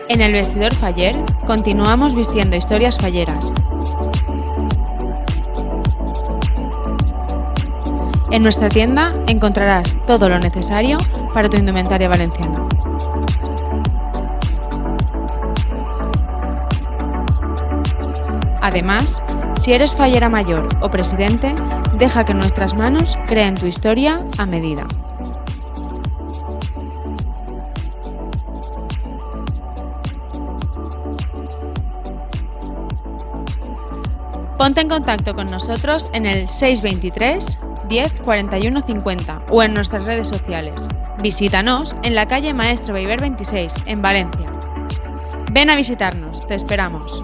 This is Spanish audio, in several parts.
En el vestidor Faller continuamos vistiendo historias falleras. En nuestra tienda encontrarás todo lo necesario para tu indumentaria valenciana. Además, si eres fallera mayor o presidente, deja que nuestras manos creen tu historia a medida. Ponte en contacto con nosotros en el 623 10 41 50 o en nuestras redes sociales. Visítanos en la calle Maestro Beiber 26, en Valencia. Ven a visitarnos, te esperamos.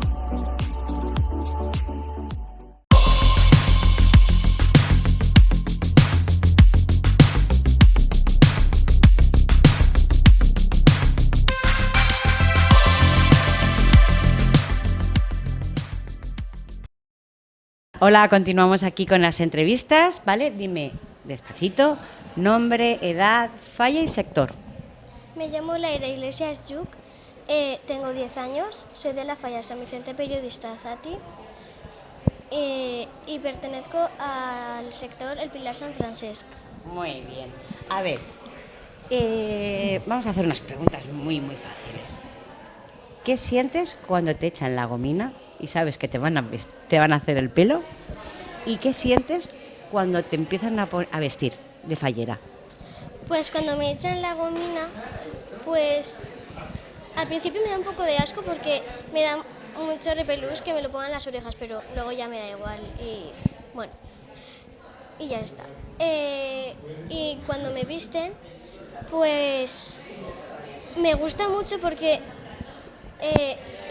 Hola, continuamos aquí con las entrevistas, ¿vale? Dime, despacito, nombre, edad, falla y sector. Me llamo Laira Iglesias Yuc, tengo 10 años, soy de la falla San Vicente Periodista Zati y pertenezco al sector El Pilar San Francesc. Muy bien. A ver, vamos a hacer unas preguntas muy fáciles. ¿Qué sientes cuando te echan la gomina y sabes que te van a hacer el pelo? ¿Y qué sientes cuando te empiezan a vestir de fallera? Pues cuando me echan la gomina, pues al principio me da un poco de asco porque me da mucho repelús que me lo pongan en las orejas, pero luego ya me da igual y bueno, y ya está. Y cuando me visten, pues me gusta mucho porque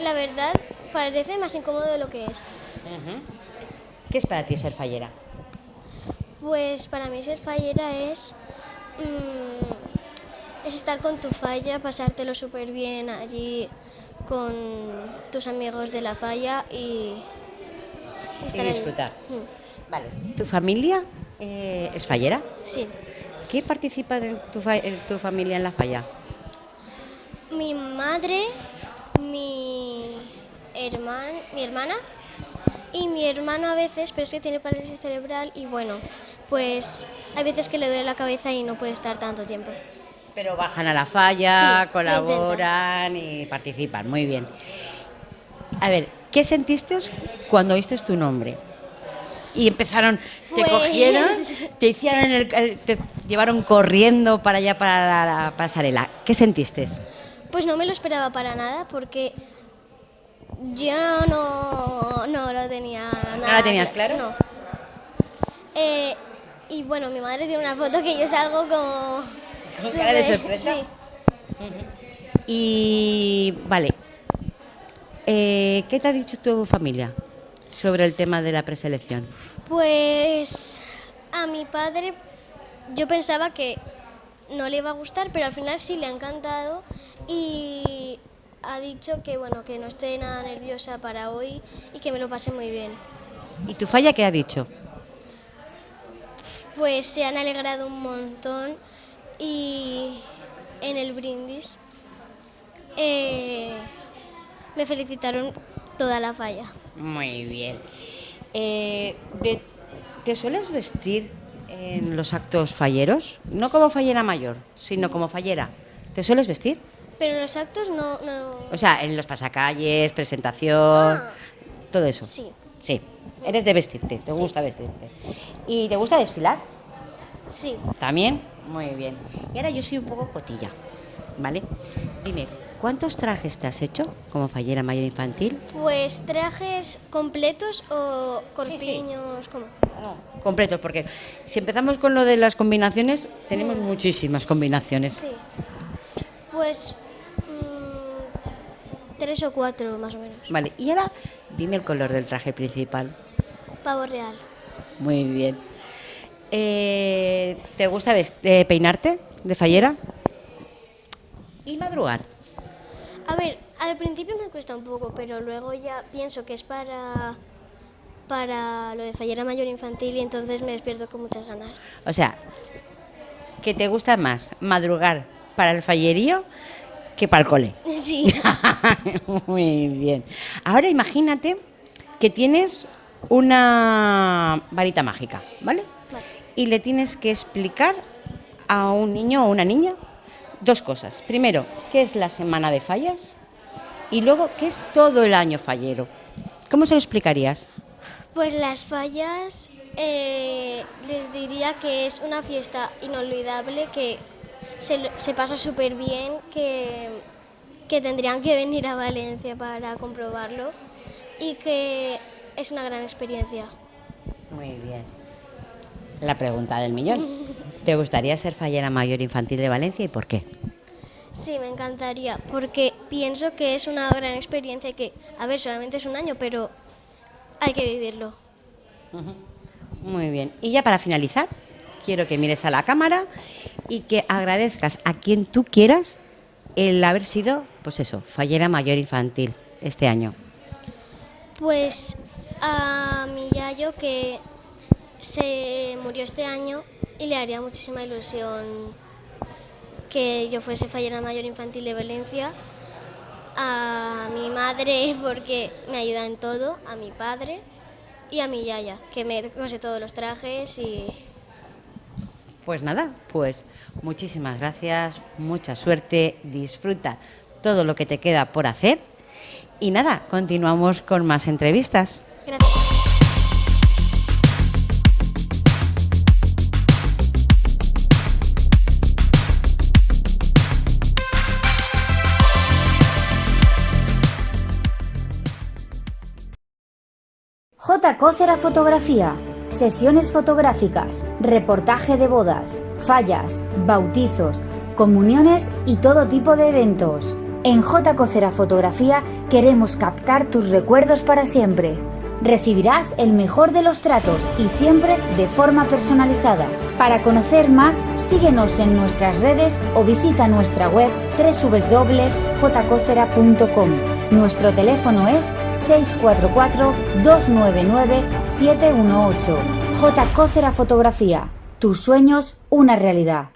la verdad parece más incómodo de lo que es. ¿Qué es para ti ser fallera? Pues para mí ser fallera es estar con tu falla, pasártelo súper bien allí con tus amigos de la falla y estar Y disfrutar. Vale. ¿Tu familia es fallera? Sí. ¿Quién participa en tu familia en la falla? Mi madre, mi hermana y mi hermano a veces, pero es que tiene parálisis cerebral y bueno, pues hay veces que le duele la cabeza y no puede estar tanto tiempo. Pero bajan a la falla, Sí, colaboran y participan, muy bien. A ver, ¿qué sentiste cuando oíste tu nombre? Y empezaron, te Pues cogieron, te hicieron te llevaron corriendo para allá para la pasarela. ¿Qué sentiste? Pues no me lo esperaba para nada porque yo no lo tenía nada. ¿No la tenías claro? No. Y bueno, mi madre tiene una foto que yo salgo como... ¿Con cara de sorpresa? Sí. Y vale, ¿qué te ha dicho tu familia sobre el tema de la preselección? Pues a mi padre yo pensaba que no le iba a gustar, pero al final sí le ha encantado y ha dicho que bueno, que no esté nada nerviosa para hoy y que me lo pase muy bien. ¿Y tu falla qué ha dicho? Pues se han alegrado un montón y en el brindis me felicitaron toda la falla. Muy bien. ¿Te sueles vestir en los actos falleros? No como fallera mayor, sino como fallera. ¿Te sueles vestir? Pero en los actos no... O sea, en los pasacalles, presentación, todo eso. Sí. Sí. Eres de vestirte, te Sí. gusta vestirte. ¿Y te gusta desfilar? Sí. ¿También? Muy bien. Y ahora yo soy un poco cotilla, ¿vale? Dime, ¿cuántos trajes te has hecho como fallera mayor infantil? Pues trajes completos o corpiños, ¿cómo? No, completos, porque si empezamos con lo de las combinaciones, tenemos muchísimas combinaciones. Sí. Pues 3 o 4 más o menos. Vale, y ahora dime el color del traje principal. Pavo real. Muy bien. ¿Te gusta peinarte de fallera? ¿Y madrugar? A ver, al principio me cuesta un poco, pero luego ya pienso que es para lo de fallera mayor infantil y entonces me despierto con muchas ganas. O sea, ¿qué te gusta más? ¿Madrugar para el fallerío que para el cole. Sí. Muy bien. Ahora imagínate que tienes una varita mágica, ¿vale? Vale. Y le tienes que explicar a un niño o una niña dos cosas. Primero, ¿qué es la semana de fallas? Y luego, ¿qué es todo el año fallero? ¿Cómo se lo explicarías? Pues las fallas les diría que es una fiesta inolvidable, que se pasa súper bien, que tendrían que venir a Valencia para comprobarlo y que es una gran experiencia. Muy bien. La pregunta del millón. ¿Te gustaría ser fallera mayor infantil de Valencia y por qué? Sí, me encantaría, porque pienso que es una gran experiencia y que, a ver, solamente es un año, pero hay que vivirlo. Muy bien. Y ya para finalizar, quiero que mires a la cámara y que agradezcas a quien tú quieras el haber sido, pues eso, fallera mayor infantil este año. Pues a mi yayo, que se murió este año, y le haría muchísima ilusión que yo fuese fallera mayor infantil de Valencia. A mi madre, porque me ayuda en todo, a mi padre y a mi yaya, que me cose todos los trajes y... Pues nada, pues muchísimas gracias, mucha suerte, disfruta todo lo que te queda por hacer y nada, continuamos con más entrevistas. Gracias. J. Cócera Fotografía. Sesiones fotográficas, reportaje de bodas, fallas, bautizos, comuniones y todo tipo de eventos. En J. Cócera Fotografía queremos captar tus recuerdos para siempre. Recibirás el mejor de los tratos y siempre de forma personalizada. Para conocer más, síguenos en nuestras redes o visita nuestra web www.jcocera.com. Nuestro teléfono es 644-299-718. J. Cócera Fotografía. Tus sueños, una realidad.